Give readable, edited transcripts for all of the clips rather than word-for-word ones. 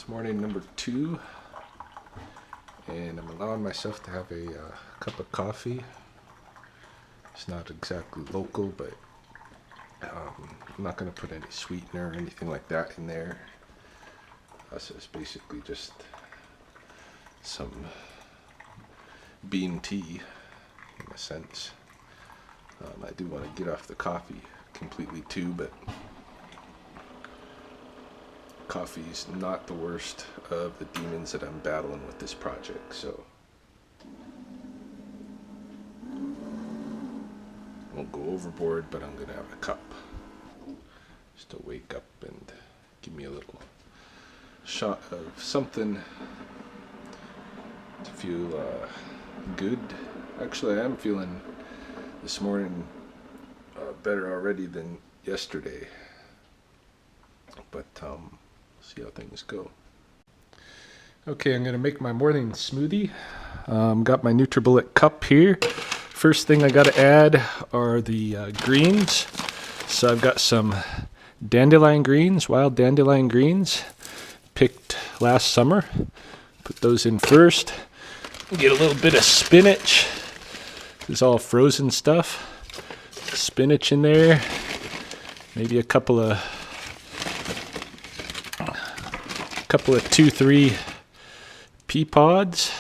It's morning number 2, and I'm allowing myself to have a cup of coffee. It's not exactly local, but I'm not going to put any sweetener or anything like that in there. So it's basically just some bean tea, in a sense. I do want to get off the coffee completely too, but coffee is not the worst of the demons that I'm battling with this project, so I won't go overboard, but I'm gonna have a cup just to wake up and give me a little shot of something to feel good. Actually, I am feeling this morning better already than yesterday, but see how things go. Okay, I'm gonna make my morning smoothie. Got my NutriBullet cup here. First thing I gotta add are the greens. So I've got some dandelion greens, wild dandelion greens, picked last summer. Put those in first. Get a little bit of spinach. This is all frozen stuff. Spinach in there. Maybe a couple of 2-3 pea pods.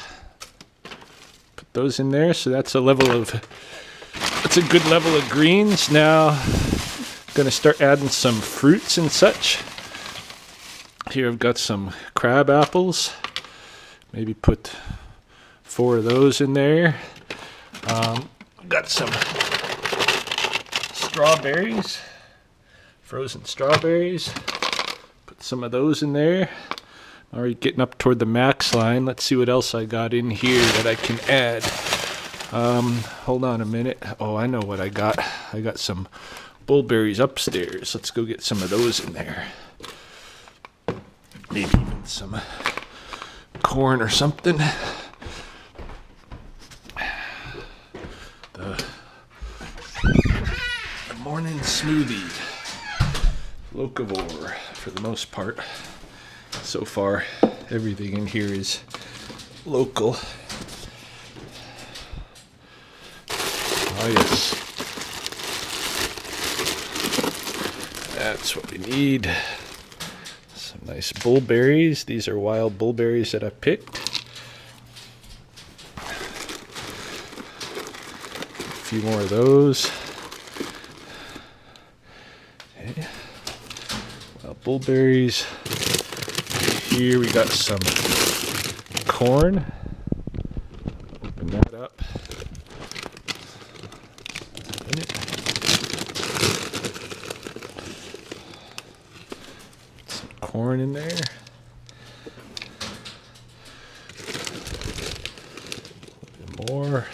Put those in there. So that's a good level of greens. Now I'm gonna start adding some fruits and such. Here I've got some crab apples. Maybe put 4 of those in there. Got some strawberries, frozen strawberries. Put some of those in there. Already getting up toward the max line. Let's see what else I got in here that I can add. Hold on a minute. Oh, I know what I got. I got some bullberries upstairs. Let's go get some of those in there. Maybe even some corn or something. The morning smoothie. Locavore for the most part. So far, everything in here is local. Oh yes. That's what we need. Some nice bullberries. These are wild bullberries that I picked. A few more of those. Okay. Wild bullberries. Here we got some corn. Open that up. Some corn in there. A bit more.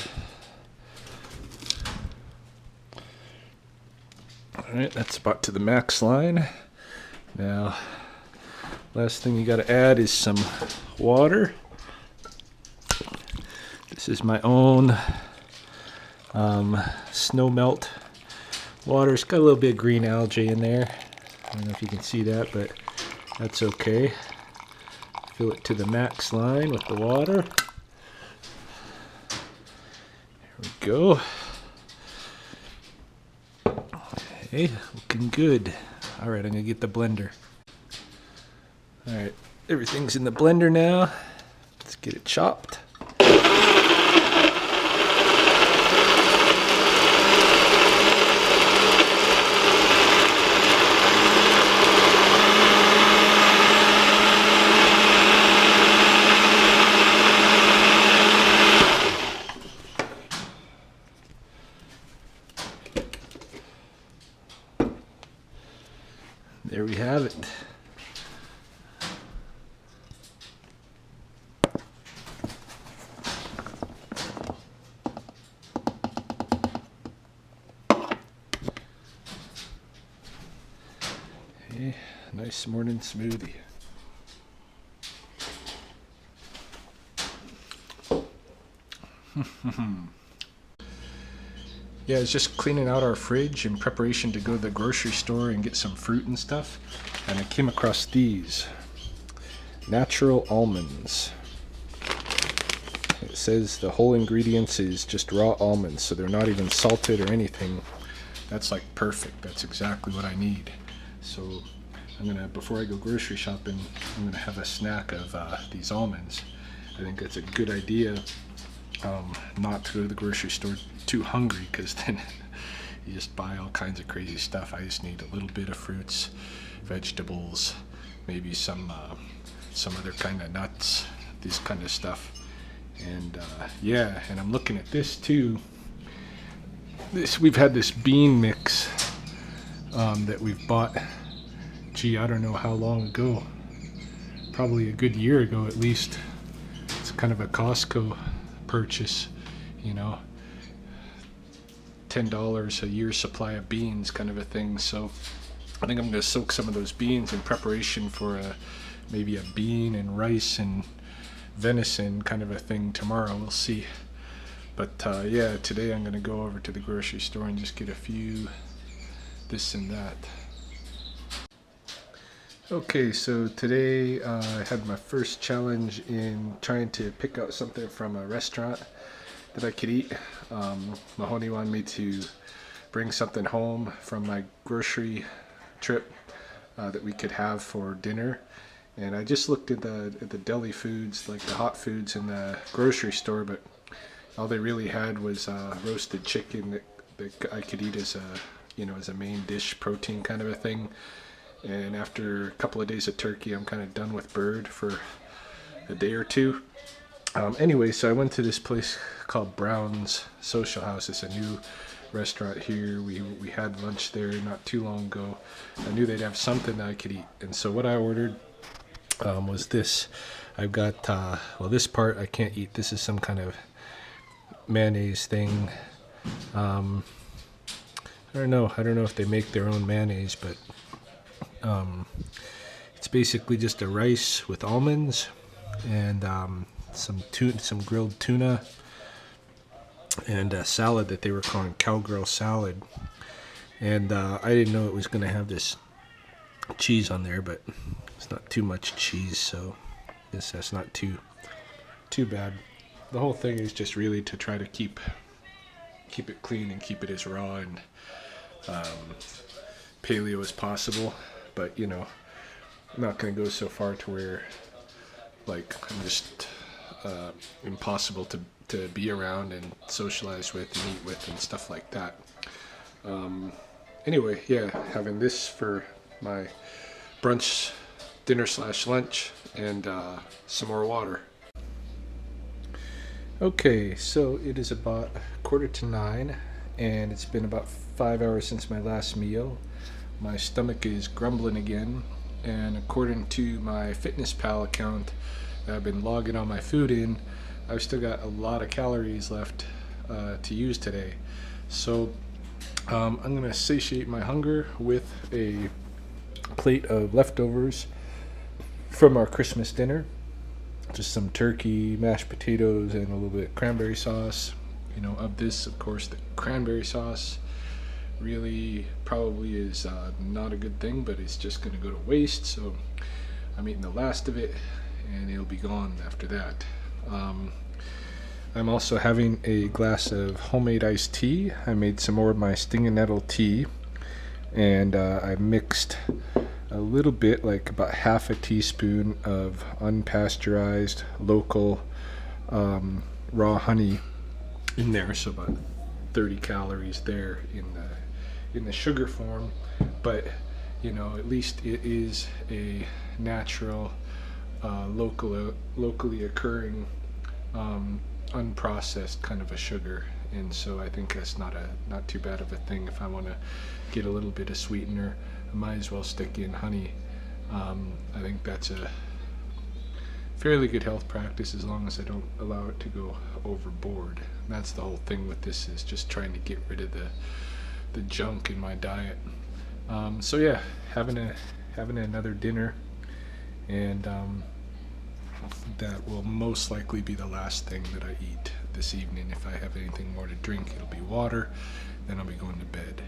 Alright, that's about to the max line. Now, last thing you got to add is some water. This is my own snow melt water. It's got a little bit of green algae in there. I don't know if you can see that, but that's okay. Fill it to the max line with the water. There we go. Okay, looking good. All right, I'm gonna get the blender. All right, everything's in the blender now. Let's get it chopped. There we have it. Okay, nice morning smoothie. Yeah, I was just cleaning out our fridge in preparation to go to the grocery store and get some fruit and stuff, and I came across these. natural almonds. It says the whole ingredients is just raw almonds, so they're not even salted or anything. That's like perfect. That's exactly what I need. So I'm gonna, before I go grocery shopping, I'm gonna have a snack of these almonds. I think that's a good idea, not to go to the grocery store too hungry, because then you just buy all kinds of crazy stuff. I just need a little bit of fruits, vegetables, maybe some other kind of nuts, this kind of stuff. And yeah, and I'm looking at this too. We've had this bean mix that we've bought, gee, I don't know how long ago, probably a good year ago at least. It's kind of a Costco purchase, you know, $10 a year supply of beans kind of a thing. So I think I'm going to soak some of those beans in preparation for maybe a bean and rice and venison kind of a thing tomorrow. We'll see. But yeah, today I'm going to go over to the grocery store and just get a few this and that. Okay, so today I had my first challenge in trying to pick out something from a restaurant that I could eat. Mahoney wanted me to bring something home from my grocery trip that we could have for dinner. And I just looked at the deli foods, like the hot foods in the grocery store, but all they really had was roasted chicken that I could eat as a main dish, protein kind of a thing. And after a couple of days of turkey, I'm kind of done with bird for a day or two. Anyway, so I went to this place called Brown's Social House. It's a new restaurant here. We had lunch there not too long ago. I knew they'd have something that I could eat. And so what I ordered was this. I've got, well, this part I can't eat. This is some kind of mayonnaise thing. I don't know if they make their own mayonnaise, but it's basically just a rice with almonds and some grilled tuna and a salad that they were calling cowgirl salad. And I didn't know it was going to have this cheese on there, but it's not too much cheese, so I guess that's not too bad. The whole thing is just really to try to keep it clean and keep it as raw and paleo as possible. But you know, I'm not going to go so far to where like I'm just impossible to be around and socialize with and eat with and stuff like that. Anyway, yeah, having this for my brunch, dinner / lunch, and some more water. Okay, so it is about 8:45, and it's been about 5 hours since my last meal. My stomach is grumbling again, and according to my FitnessPal account that I've been logging all my food in, I've still got a lot of calories left to use today. So I'm going to satiate my hunger with a plate of leftovers from our Christmas dinner. Just some turkey, mashed potatoes, and a little bit of cranberry sauce. You know, of this, of course, the cranberry sauce really probably is not a good thing, but it's just going to go to waste. So I'm eating the last of it, and it'll be gone after that. I'm also having a glass of homemade iced tea. I made some more of my stinging nettle tea, and I mixed a little bit, like about half a teaspoon of unpasteurized local raw honey in there, so about 30 calories there in the sugar form. But you know, at least it is a natural, locally occurring, unprocessed kind of a sugar, and so I think that's not too bad of a thing. If I want to get a little bit of sweetener, I might as well stick in honey. I think that's a fairly good health practice as long as I don't allow it to go overboard. And that's the whole thing with this, is just trying to get rid of the junk in my diet. So yeah, having another dinner, and that will most likely be the last thing that I eat this evening. If I have anything more to drink, it'll be water, then I'll be going to bed.